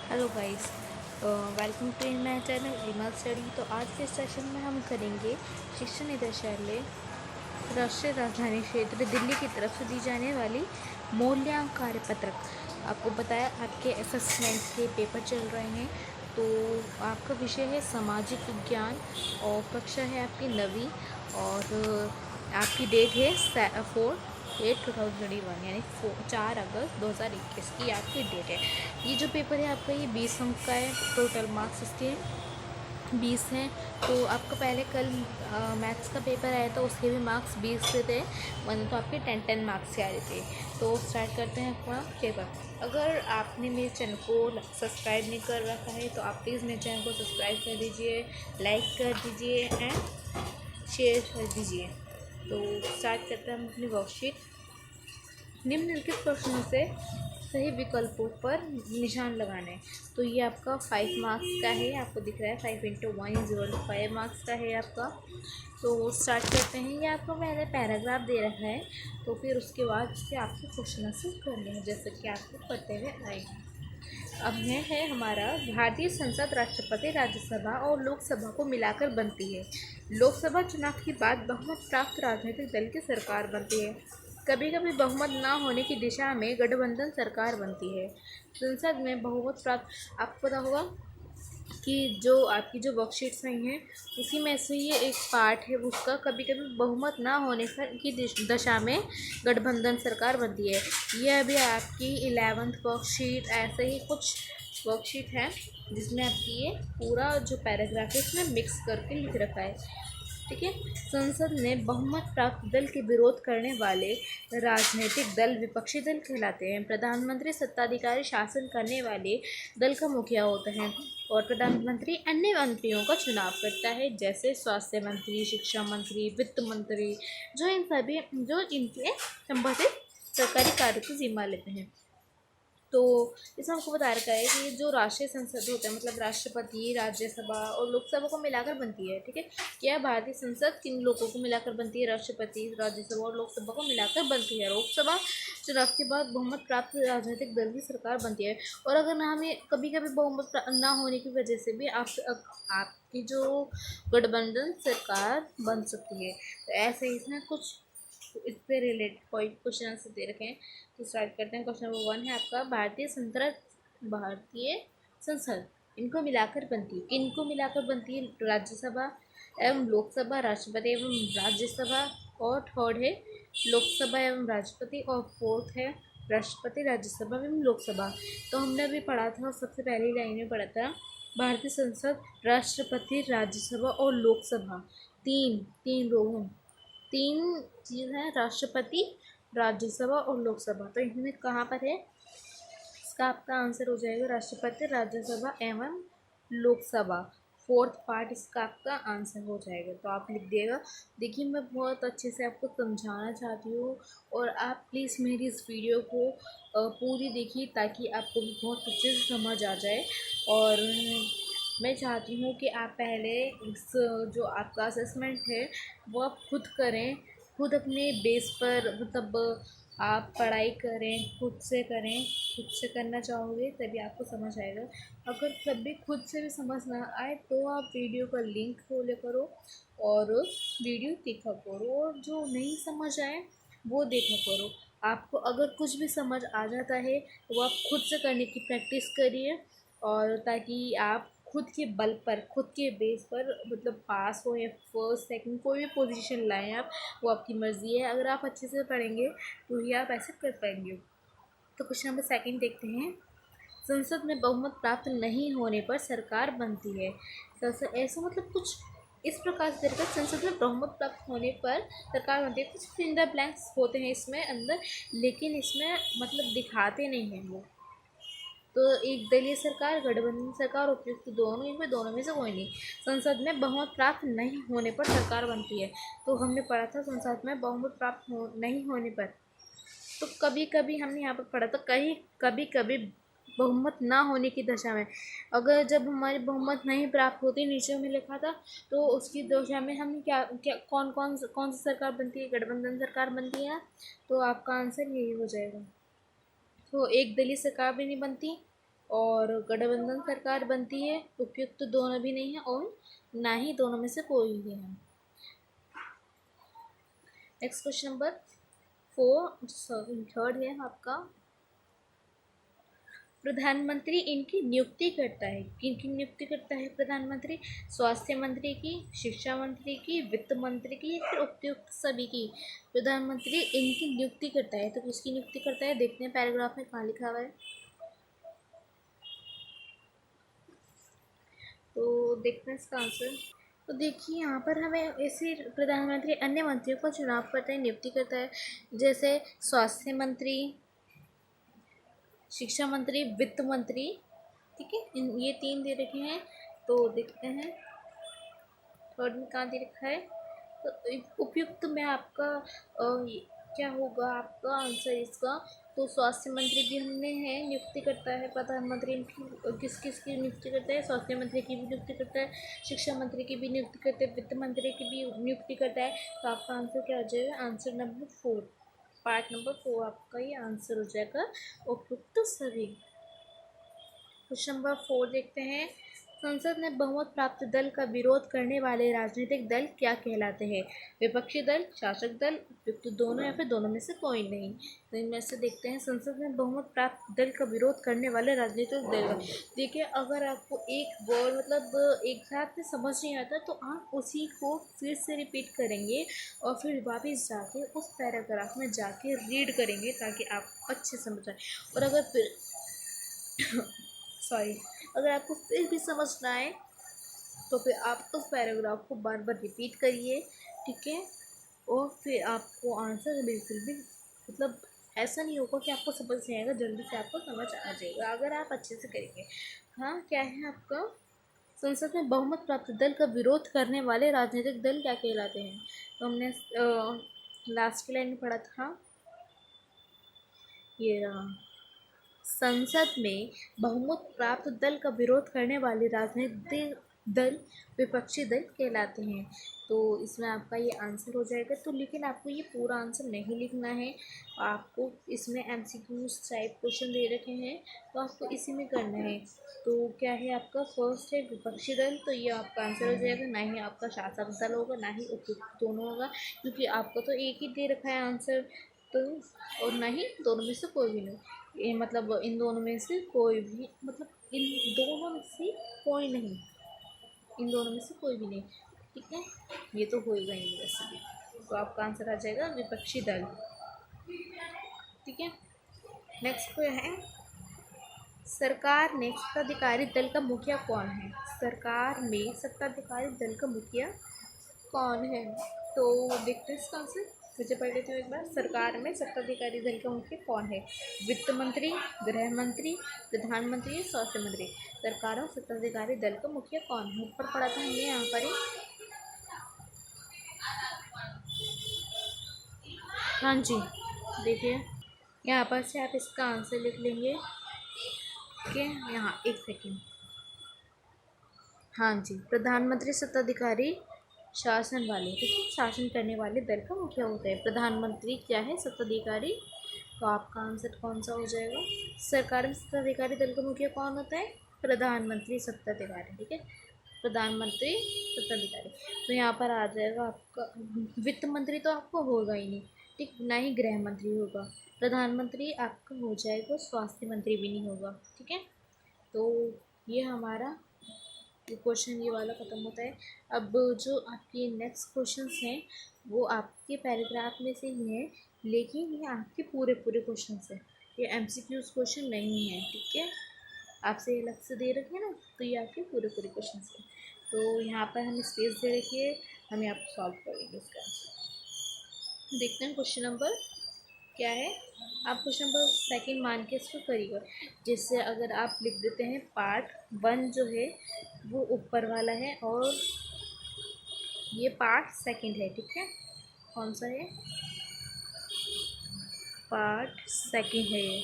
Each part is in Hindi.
Hello guys, welcome to in my channel Reema study. तो आज के सेशन में हम करेंगे शिक्षा निदेशालय राष्ट्रीय राजधानी क्षेत्र दिल्ली की तरफ से दी जाने वाली मूल्यांकन कार्यपत्रक। आपको बताया आपके असेसमेंट के पेपर चल रहे हैं, तो आपका विषय है सामाजिक विज्ञान और कक्षा है आपकी 9वीं और आपकी डेट है 4/8/2021 यानी 4 अगस्त 2021 की आपकी डेट है। ये जो पेपर है आपका ये 20 अंक का है, टोटल मार्क्स इसके 20 हैं। तो आपका पहले कल मैथ्स का पेपर आया था, उसके भी मार्क्स 20 से थे, मतलब तो आपके 10 मार्क्स से आ रहे थे। तो स्टार्ट करते हैं अपना पेपर। अगर आपने मेरे चैनल को सब्सक्राइब नहीं कर रखा है तो आप प्लीज़ मेरे चैनल को सब्सक्राइब कर दीजिए, लाइक कर दीजिए एंड शेयर कर दीजिए। तो स्टार्ट करते हैं हम अपनी वर्कशीट। निम्नलिखित प्रश्नों से सही विकल्पों पर निशान लगाने। तो ये आपका 5 मार्क्स का है, आपको दिख रहा है 5 × 1 = 5 मार्क्स का है आपका। तो स्टार्ट करते हैं। ये आपको पहले पैराग्राफ दे रखा है, तो फिर उसके बाद से आपको क्वेश्चन आंसर करने हैं जैसे कि आपको पढ़ते हुए आएंगे। अब यह है हमारा भारतीय संसद राष्ट्रपति, राज्यसभा और लोकसभा को मिलाकर बनती है। लोकसभा चुनाव के बाद बहुमत प्राप्त राजनीतिक दल की सरकार बनती है। कभी कभी बहुमत न होने की दिशा में गठबंधन सरकार बनती है। संसद में बहुमत प्राप्त, आपको पता होगा कि जो आपकी जो वर्कशीट्स आई हैं उसी में से ये एक पार्ट है उसका, कभी कभी बहुमत ना होने की दशा में गठबंधन सरकार बनती है। ये अभी आपकी 11th वर्कशीट, ऐसे ही कुछ वर्कशीट है जिसमें आपकी ये पूरा जो पैराग्राफ है इसमें मिक्स करके लिख रखा है। ठीक है। संसद में बहुमत प्राप्त दल के विरोध करने वाले राजनीतिक दल विपक्षी दल कहलाते हैं। प्रधानमंत्री सत्ताधिकारी शासन करने वाले दल का मुखिया होता है और प्रधानमंत्री अन्य मंत्रियों का चुनाव करता है, जैसे स्वास्थ्य मंत्री, शिक्षा मंत्री, वित्त मंत्री, जो इनके संबंधित सरकारी कार्यों की जिम्मा लेते हैं। तो इसमें हमको बता रखा है कि जो राष्ट्रीय संसद होता है, मतलब राष्ट्रपति, राज्यसभा और लोकसभा को मिलाकर बनती है। ठीक है। यह भारतीय संसद किन लोगों को मिलाकर बनती है? राष्ट्रपति, राज्यसभा और लोकसभा को मिलाकर बनती है। लोकसभा चुनाव के बाद बहुमत प्राप्त राजनीतिक दल की सरकार बनती है। और अगर ना हमें कभी कभी बहुमत ना होने की वजह से भी आपकी जो गठबंधन सरकार बन सकती है। तो ऐसे ही इसमें कुछ इस पे रिलेटेड कोई क्वेश्चन आंसर दे रखे हैं। तो स्टार्ट करते हैं। क्वेश्चन नंबर 1 है आपका, भारतीय संसद इनको मिलाकर बनती है। किनको मिलाकर बनती है? राज्यसभा एवं लोकसभा, राष्ट्रपति एवं राज्यसभा, और थर्ड है लोकसभा एवं राष्ट्रपति, और फोर्थ है राष्ट्रपति, राज्यसभा एवं लोकसभा। तो हमने अभी पढ़ा था, सबसे पहली लाइन में पढ़ा था भारतीय संसद राष्ट्रपति, राज्यसभा और लोकसभा, तीन तीन लोगों तीन चीज़ है, राष्ट्रपति, राज्यसभा और लोकसभा। तो इनमें कहाँ पर है? इसका आपका आंसर हो जाएगा राष्ट्रपति, राज्यसभा एवं लोकसभा। फोर्थ पार्ट इसका आपका आंसर हो जाएगा, तो आप लिख दिएगा। देखिए, मैं बहुत अच्छे से आपको समझाना चाहती हूँ और आप प्लीज़ मेरी इस वीडियो को पूरी देखिए ताकि आपको भी बहुत अच्छे से समझ आ जाए। और मैं चाहती हूँ कि आप पहले इस जो आपका असेसमेंट है वो आप खुद करें, खुद अपने बेस पर, मतलब आप पढ़ाई करें, खुद से करें। खुद से करना चाहोगे तभी आपको समझ आएगा। अगर कभी खुद से भी समझ ना आए तो आप वीडियो का लिंक खोले करो और वीडियो देखा करो, और जो नहीं समझ आए वो देखा करो। आपको अगर कुछ भी समझ आ जाता है तो वो आप खुद से करने की प्रैक्टिस करिए, और ताकि आप खुद के बल पर, खुद के बेस पर, मतलब पास हो या फर्स्ट सेकंड कोई भी पोजीशन लाएं आप, वो आपकी मर्ज़ी है। अगर आप अच्छे से पढ़ेंगे तो ही आप ऐसे कर पाएंगे। तो क्वेश्चन नंबर 2 देखते हैं। संसद में बहुमत प्राप्त नहीं होने पर सरकार बनती है। संसद ऐसा मतलब कुछ इस प्रकार से तरीका, संसद में बहुमत प्राप्त होने पर सरकार बनती है। कुछ फिंगर ब्लैंक्स होते हैं इसमें अंदर, लेकिन इसमें मतलब दिखाते नहीं हैं वो। तो एक दलीय सरकार, गठबंधन सरकार, उपयुक्त दोनों, इनमें दोनों में से कोई नहीं। संसद में बहुमत प्राप्त नहीं होने पर सरकार बनती है। तो हमने पढ़ा था संसद में बहुमत प्राप्त नहीं होने पर। तो कभी कभी हमने यहाँ पर पढ़ा था, कहीं कभी कभी बहुमत ना होने की दशा में, अगर जब हमारी बहुमत नहीं प्राप्त होती, नीचे में लिखा था, तो उसकी दशा में हम क्या क्या कौन सी सरकार बनती है? गठबंधन सरकार बनती है। तो आपका आंसर यही हो जाएगा। तो एक दलीय सरकार भी नहीं बनती, और गठबंधन सरकार बनती है, उपयुक्त दोनों भी नहीं है और ना ही दोनों में से कोई भी है। नेक्स्ट क्वेश्चन नंबर 4 थर्ड है आपका, प्रधानमंत्री इनकी नियुक्ति करता है। किनकी नियुक्ति करता है प्रधानमंत्री? स्वास्थ्य मंत्री की, शिक्षा मंत्री की, वित्त मंत्री की या फिर उपयुक्त सभी की? प्रधानमंत्री इनकी नियुक्ति करता है, तो किसकी नियुक्ति करता है देखते हैं पैराग्राफ में कहाँ लिखा हुआ है। तो देखते हैं इसका आंसर। तो देखिए यहाँ पर हमें ऐसे प्रधानमंत्री अन्य मंत्रियों का चुनाव करता है, नियुक्ति करता है, जैसे स्वास्थ्य मंत्री, शिक्षा मंत्री, वित्त मंत्री। ठीक है, इन ये 3 दे रखे हैं। तो देखते हैं थर्ड में कहाँ दे रखा है। तो उपयुक्त में आपका क्या होगा आपका आंसर इसका? तो स्वास्थ्य मंत्री भी हमने है, नियुक्ति करता है प्रधानमंत्री इनकी। किस किस की नियुक्ति करता है? स्वास्थ्य मंत्री की भी नियुक्ति करता है, शिक्षा मंत्री की भी नियुक्ति करता है, वित्त मंत्री की भी नियुक्ति करता है। तो आपका आंसर क्या हो जाएगा? आंसर नंबर 4, पार्ट नंबर 4 आपका ये आंसर हो जाएगा, उपयुक्त सभी। क्वेश्चन नंबर 4 देखते हैं, संसद में बहुमत प्राप्त दल का विरोध करने वाले राजनीतिक दल क्या कहलाते हैं? विपक्षी दल, शासक दल, उपयुक्त दोनों या फिर दोनों में से कोई नहीं? तो इनमें से देखते हैं, संसद में बहुमत प्राप्त दल का विरोध करने वाले राजनीतिक दल। देखिए, अगर आपको एक वर्ड मतलब एक साथ में समझ नहीं आता तो आप उसी को फिर से रिपीट करेंगे और फिर वापस जाके उस पैराग्राफ में जाके रीड करेंगे ताकि आप अच्छे समझ आए। और अगर फिर सॉरी, अगर आपको फिर भी समझ ना आए तो फिर आप उस पैराग्राफ को बार बार रिपीट करिए। ठीक है, और फिर आपको आंसर बिल्कुल भी मतलब ऐसा नहीं होगा कि आपको समझ नहीं आएगा, जल्दी से आपको समझ आ जाएगा अगर आप अच्छे से करेंगे। हाँ, क्या है आपका? संसद में बहुमत प्राप्त दल का विरोध करने वाले राजनीतिक दल क्या कहलाते हैं? तो हमने लास्ट की लाइन में पढ़ा था, ये रहा, संसद में बहुमत प्राप्त दल का विरोध करने वाले राजनीतिक दल विपक्षी दल कहलाते हैं। तो इसमें आपका ये आंसर हो जाएगा। तो लेकिन आपको ये पूरा आंसर नहीं लिखना है, आपको इसमें एमसीक्यूज टाइप क्वेश्चन दे रखे हैं तो आपको इसी में करना है। तो क्या है आपका? फर्स्ट है विपक्षी दल, तो ये आपका आंसर हो जाएगा। ना ही आपका शासक दल होगा, ना ही उपयुक्त दोनों होगा, क्योंकि आपको तो एक ही दे रखा है आंसर। तो और ना ही दोनों में से कोई भी नहीं, ये मतलब इन दोनों में से कोई भी, मतलब इन दोनों में से कोई नहीं, इन दोनों में से कोई भी नहीं। ठीक है, ये तो होएगा ही नहीं वैसे भी। तो आपका आंसर आ जाएगा विपक्षी दल। ठीक है, नेक्स्ट को है, सरकार में सत्ताधिकारी दल का मुखिया कौन है? सरकार में सत्ताधिकारी दल का मुखिया कौन है? तो देखते हैं इसका आंसर, मुझे पढ़ लेती हूँ एक बार। सरकार में सत्ताधिकारी दल का मुखिया कौन है? वित्त मंत्री, गृह मंत्री, प्रधानमंत्री, स्वास्थ्य मंत्री। सरकार और सत्ताधिकारी दल का मुखिया कौन है? ऊपर पढ़ा था हमने यहाँ पर ही। हाँ जी, देखिए यहाँ पर से आप इसका आंसर लिख लेंगे। ठीक है, यहाँ एक सेकेंड। हाँ जी, प्रधानमंत्री सत्ताधिकारी शासन वाले, ठीक है, शासन करने वाले दल का मुखिया होता है। प्रधानमंत्री क्या है? सत्ताधिकारी। तो आपका आंसर कौन सा हो जाएगा? सरकार में सत्ताधिकारी दल का मुखिया कौन होता है? प्रधानमंत्री सत्ताधिकारी। ठीक है, प्रधानमंत्री सत्ताधिकारी। तो यहाँ पर आ जाएगा आपका वित्त मंत्री, तो आपको होगा ही नहीं, ठीक, ना ही गृह मंत्री होगा। प्रधानमंत्री आपका हो जाएगा, स्वास्थ्य मंत्री भी नहीं होगा। ठीक है, तो ये हमारा क्वेश्चन ये वाला ख़त्म होता है। अब जो आपके नेक्स्ट क्वेश्चंस हैं वो आपके पैराग्राफ में से ही हैं, लेकिन ये आपके पूरे पूरे क्वेश्चंस हैं, ये एमसीक्यूज क्वेश्चन नहीं है। ठीक है, आपसे ये अलग से दे रखे हैं ना, तो ये आपके पूरे पूरे क्वेश्चंस हैं। तो यहाँ पर हम स्पेस दे रखिए, हम यहाँ पर सॉल्व करेंगे इसका आंसर। देखते हैं क्वेश्चन नंबर क्या है। आप क्वेश्चन नंबर सेकंड मान के इसको करिएगा। जैसे अगर आप लिख देते हैं पार्ट 1 जो है वो ऊपर वाला है और ये पार्ट सेकंड है। ठीक है, कौन सा है? पार्ट सेकंड है ये,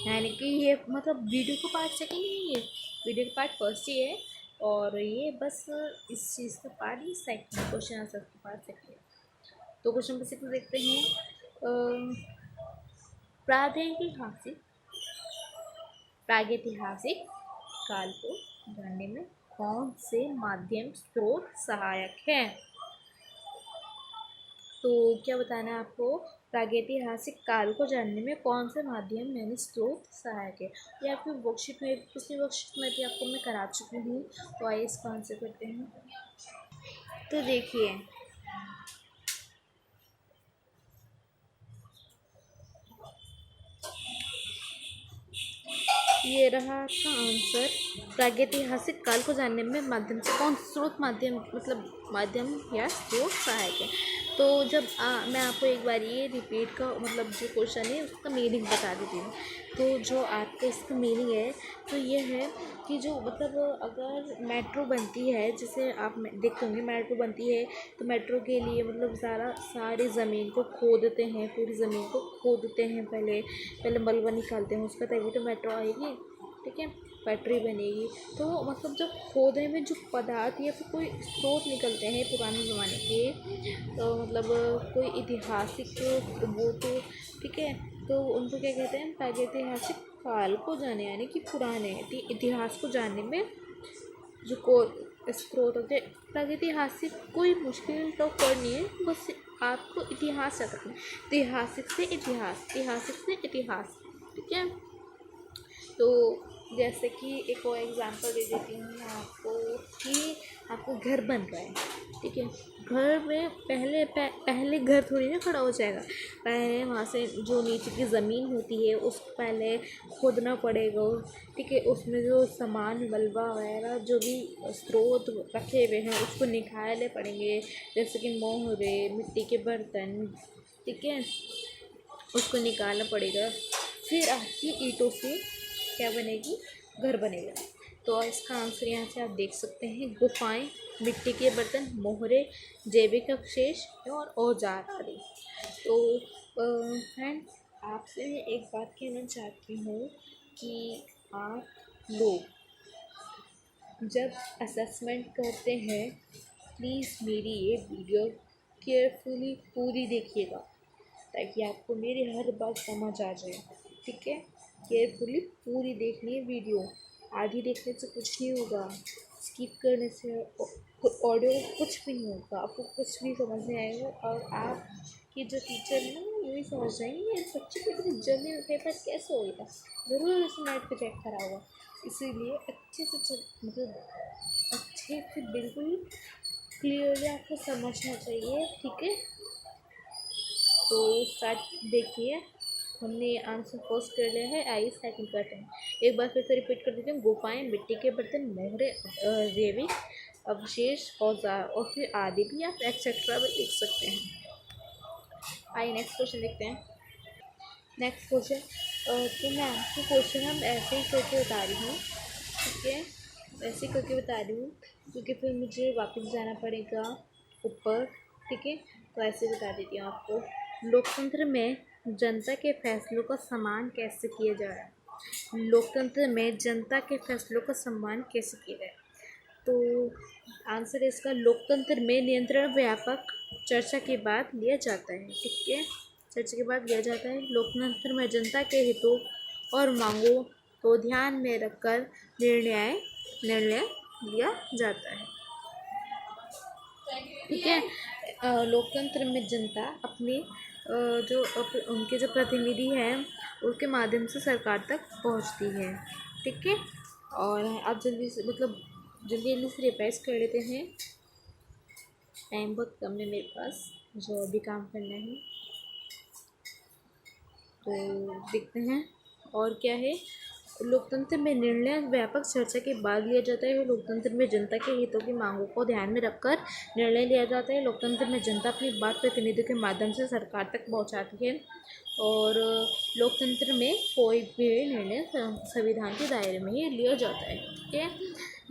यानी कि ये मतलब वीडियो का पार्ट सेकंड नहीं है, वीडियो का पार्ट फर्स्ट ही है और ये बस इस चीज़ का पार्ट ही सेकंड, क्वेश्चन आंसर का पार्ट सेकंड है। तो क्वेश्चन नंबर 6 देखते हैं, प्रादेशिक हासिल प्रागैतिहासिक काल को जानने में कौन से माध्यम स्रोत सहायक है? तो क्या बताना है आपको? प्रागैतिहासिक काल को जानने में कौन से माध्यम यानी स्रोत सहायक है? ये आपकी वर्कशीट में, पिछली वर्कशीट में भी आपको मैं करा चुकी हूँ। तो आइए इसका आंसर करते हैं। तो देखिए, ये रहा आपका आंसर। प्रागैतिहासिक काल को जानने में माध्यम से कौन स्रोत माध्यम मतलब माध्यम या स्रोत सहायक है? तो जब मैं आपको एक बार ये रिपीट का मतलब जो क्वेश्चन है उसका मीनिंग बता देती हूँ। तो जो आपका इसका मीनिंग है तो ये है कि जो मतलब अगर मेट्रो बनती है, जैसे आप देखते होंगे मेट्रो बनती है तो मेट्रो के लिए मतलब सारी ज़मीन को खोदते हैं, पूरी ज़मीन को खोदते हैं, पहले मलबा निकालते हैं उसका, तभी तो मेट्रो आएगी। ठीक है, पटरी बनेगी। तो मतलब जब खोदने में जो पदार्थ या फिर कोई स्रोत निकलते हैं पुराने ज़माने के, तो मतलब कोई ऐतिहासिक वो तो ठीक है, तो उनको क्या कहते हैं? प्रागैतिहासिक काल को जाने यानी कि पुराने इतिहास को जानने में जो को स्रोत होते हैं। प्रागैतिहासिक कोई मुश्किल तो नहीं है, बस आपको इतिहास याद रखना है। ऐतिहासिक से इतिहास, ऐतिहासिक से इतिहास। ठीक है, तो जैसे कि एक और एग्जांपल दे देती हूँ मैं आपको कि आपको घर बन रहा है। ठीक है, घर में पहले घर थोड़ी ना खड़ा हो जाएगा। पहले वहाँ से जो नीचे की ज़मीन होती है उसको पहले खोदना पड़ेगा। ठीक है, उसमें जो सामान मलबा वगैरह जो भी स्रोत रखे हुए हैं उसको निकालने पड़ेंगे, जैसे कि मोहरे, मिट्टी के बर्तन। ठीक है, उसको निकालना पड़ेगा। फिर आपकी ईंटों से क्या बनेगी? घर बनेगा। तो इसका आंसर यहाँ से आप देख सकते हैं, गुफाएं, मिट्टी के बर्तन, मोहरे, जैविक अवशेष और औजार आदि। तो फ्रेंड्स, आपसे मैं एक बात कहना चाहती हूँ कि आप लोग जब असेसमेंट करते हैं प्लीज़ मेरी ये वीडियो केयरफुली पूरी देखिएगा, ताकि आपको मेरी हर बात समझ आ जाए। ठीक है, केयरफुली पूरी देखनी है वीडियो। आधी देखने से कुछ नहीं होगा, स्किप करने से ऑडियो कुछ भी नहीं होगा, आपको कुछ भी समझ नहीं आएगा। और आपकी जो टीचर है ना वो यही समझ जाएंगे ये बच्चे को इतनी जल्दी में पेपर कैसे होगा, ज़रूर इसे नेट पे चेक करा होगा। इसीलिए अच्छे से अच्छे से बिल्कुल क्लियरली आपको समझना चाहिए। ठीक है, तो स्टार्ट देखिए, हमने आंसर फर्स्ट कर लिया है। आइए सेकंड करते हैं। एक बार फिर से रिपीट कर देते हैं, गुफाएं, मिट्टी के बर्तन, मोहरे, जैविक अवशेष, औजार और फिर आदि भी आप एक्सेट्रा भी लिख सकते हैं। आइए नेक्स्ट क्वेश्चन देखते हैं। नेक्स्ट क्वेश्चन, तो मैं आपको क्वेश्चन हम ऐसे ही करके बता रही हूँ। ठीक है, ऐसे ही करके बता रही हूँ क्योंकि फिर मुझे वापस जाना पड़ेगा ऊपर। ठीक है, तो ऐसे बता देती हूँ आपको। लोकतंत्र में जनता के फैसलों का सम्मान कैसे किया जाए? लोकतंत्र में जनता के फैसलों का सम्मान कैसे किया जाए? तो आंसर है इसका, लोकतंत्र में नियंत्रण व्यापक चर्चा के बाद लिया जाता है। ठीक है, चर्चा के बाद लिया जाता है। लोकतंत्र में जनता के हितों और मांगों को ध्यान में रखकर निर्णय लिया जाता है। ठीक है, लोकतंत्र में जनता अपने उनके जो प्रतिनिधि हैं उनके माध्यम से सरकार तक पहुंचती है। ठीक है, और आप जल्दी से मतलब जल्दी से रिवाइज कर लेते हैं। टाइम बहुत कम है मेरे पास, जो अभी काम करना है। तो देखते हैं और क्या है। लोकतंत्र में निर्णय व्यापक चर्चा के बाद लिया जाता है। लोकतंत्र में जनता के हितों की मांगों को ध्यान में रखकर निर्णय लिया जाता है। लोकतंत्र में जनता अपनी बात प्रतिनिधियों के माध्यम से सरकार तक पहुंचाती है। और लोकतंत्र में कोई भी निर्णय संविधान के दायरे में ही लिया जाता है। ठीक है,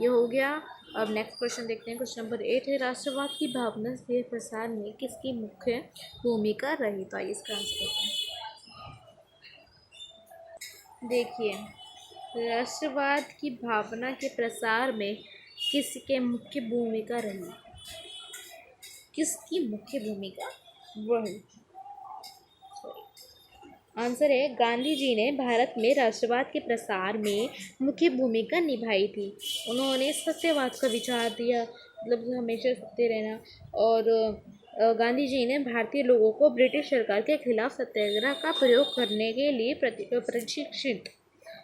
ये हो गया। अब नेक्स्ट क्वेश्चन देखते हैं। क्वेश्चन नंबर 8 है, राष्ट्रवाद की भावना के प्रसार में किसकी मुख्य भूमिका रही? तो आइए इसका आंसर देखते हैं। देखिए, राष्ट्रवाद की भावना के प्रसार में किसकी मुख्य भूमिका रही? किसकी मुख्य भूमिका रही? सॉरी, आंसर है गांधी जी ने भारत में राष्ट्रवाद के प्रसार में मुख्य भूमिका निभाई थी। उन्होंने सत्यवाद का विचार दिया, मतलब हमेशा सत्य रहना। और गांधी जी ने भारतीय लोगों को ब्रिटिश सरकार के खिलाफ सत्याग्रह का प्रयोग करने के लिए प्रशिक्षित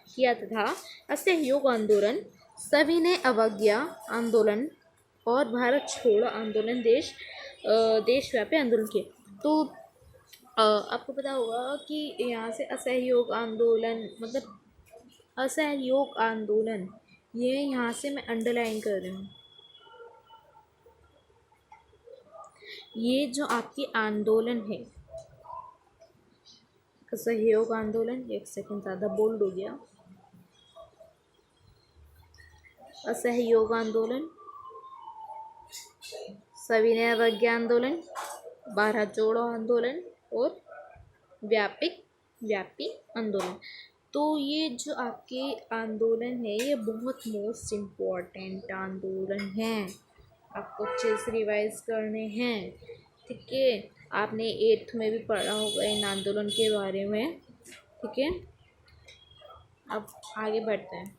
किया तथा असहयोग आंदोलन, सविनय अवज्ञा आंदोलन और भारत छोड़ो आंदोलन देशव्यापी आंदोलन किए। तो आपको पता होगा कि यहाँ से असहयोग आंदोलन, मतलब असहयोग आंदोलन, ये यहाँ से मैं अंडरलाइन कर रही हूँ। ये जो आपकी आंदोलन है, असहयोग आंदोलन, एक सेकंड ज़्यादा बोल्ड हो गया, असहयोग आंदोलन, सविनय अवज्ञा आंदोलन, भारत जोड़ो आंदोलन और व्यापी आंदोलन। तो ये जो आपके आंदोलन है ये बहुत मोस्ट इम्पॉर्टेंट आंदोलन हैं, आपको अच्छे से रिवाइज करने हैं। ठीक है, आपने 8th में भी पढ़ा होगा इन आंदोलन के बारे में। ठीक है, अब आगे बढ़ते हैं।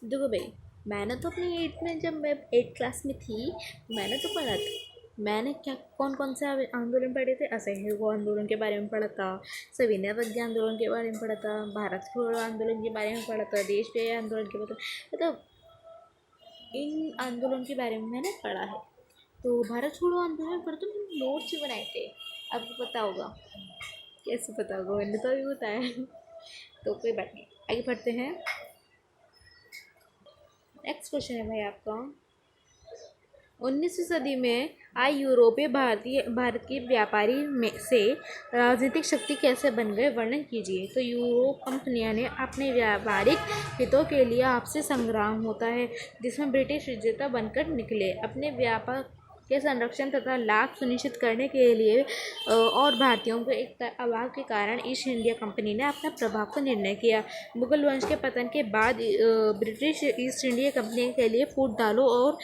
देखो भाई, मैंने तो अपनी 8th में, जब मैं 8th क्लास में थी, मैंने तो पढ़ा था। मैंने क्या कौन कौन से आंदोलन पढ़े थे? असहयोग आंदोलन के बारे में पढ़ा था, सविनय अवज्ञा आंदोलन के बारे में पढ़ा था, भारत छोड़ो आंदोलन के बारे में पढ़ा था, देशव्यापी आंदोलन के बारे में, मतलब इन आंदोलन के बारे में मैंने पढ़ा है। तो भारत छोड़ो आंदोलन पर तो मैंने नोट्स भी बनाए थे, आपको पता होगा। कैसे पता होगा, मैंने तो अभी बताया। तो कोई बात नहीं, आगे बढ़ते हैं। नेक्स्ट क्वेश्चन है भाई आपका, 19वीं सदी में आए यूरोपीय भारत के व्यापारी में से राजनीतिक शक्ति कैसे बन गए, वर्णन कीजिए। तो यूरोप कंपनियां ने अपने व्यापारिक हितों के लिए आपसी संग्राम होता है, जिसमें ब्रिटिश विजेता बनकर निकले। अपने व्यापार के संरक्षण तथा लाभ सुनिश्चित करने के लिए और भारतीयों को एक अभाव के कारण ईस्ट इंडिया कंपनी ने अपना प्रभाव का निर्णय किया। मुगल वंश के पतन के बाद ब्रिटिश ईस्ट इंडिया कंपनी के लिए फूट डालो और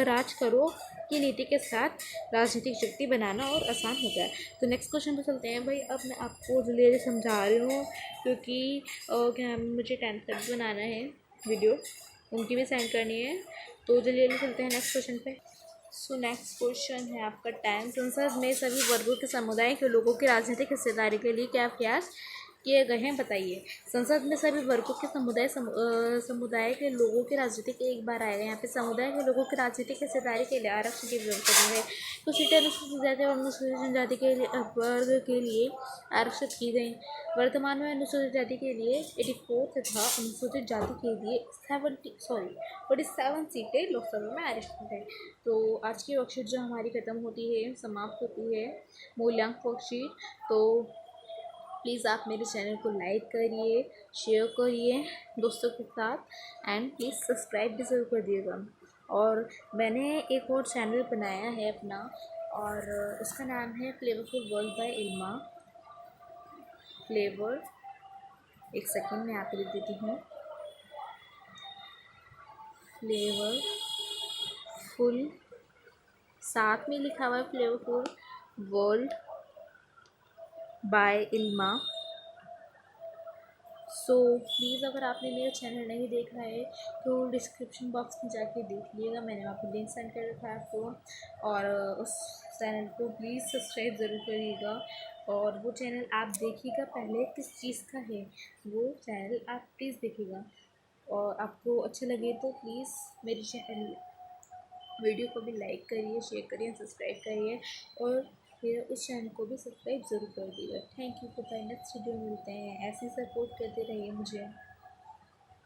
राज करो की नीति के साथ राजनीतिक शक्ति बनाना और आसान हो गया। तो नेक्स्ट क्वेश्चन पर चलते हैं भाई। अब मैं आपको जल्दी समझा रही हूँ, क्योंकि क्या मुझे 10th तक बनाना है वीडियो, उनकी भी सेंड करनी है। तो जल्दी चलते हैं नेक्स्ट क्वेश्चन पे। सो नेक्स्ट क्वेश्चन है आपका 10, संसद में सभी वर्गों के समुदाय के लोगों की राजनीतिक हिस्सेदारी के लिए क्या प्रयास किए गए हैं, बताइए। संसद में सभी वर्गों के समुदाय के लोगों की राजनीतिक, एक बार आएगा यहाँ पे, समुदाय के लोगों की राजनीतिक हिस्सेदारी के लिए आरक्षण की व्यवस्था की गई। तो सीटें अनुसूचित जाति और अनुसूचित जनजाति के वर्ग के लिए आरक्षित की गई। वर्तमान में अनुसूचित जाति के लिए 84 तथा अनुसूचित जाति के लिए 47 सीटें लोकसभा में आरक्षित है। तो आज की वर्कशीट जो हमारी ख़त्म होती है, समाप्त होती है, मूल्यांक वर्कशीट। तो प्लीज़ आप मेरे चैनल को लाइक करिए, शेयर करिए दोस्तों के साथ, एंड प्लीज़ सब्सक्राइब भी ज़रूर कर दिएगा। और मैंने एक और चैनल बनाया है अपना, और उसका नाम है फ्लेवरफुल वर्ल्ड बाय इल्मा। फ्लेवर, एक सेकंड में यहाँ पे लिख देती हूँ, फ्लेवरफुल, साथ में लिखा हुआ है flavourful world by Ilma. So please अगर आपने मेरा चैनल नहीं देखा है तो डिस्क्रिप्शन बॉक्स में जाके देख लीजिएगा, मैंने वहाँ पर लिंक सेंड कर रखा है आपको। और उस चैनल को प्लीज़ सब्सक्राइब ज़रूर करिएगा। और वो चैनल आप देखिएगा पहले किस चीज़ का है, वो चैनल आप प्लीज़ देखिएगा। और आपको अच्छा लगे तो प्लीज़ मेरे चैनल वीडियो को भी लाइक करिए, शेयर करिए, सब्सक्राइब करिए, और फिर उस चैनल को भी सब्सक्राइब ज़रूर कर दीजिएगा। Thank you, bye, next video मिलते हैं। ऐसे सपोर्ट करते रहिए मुझे।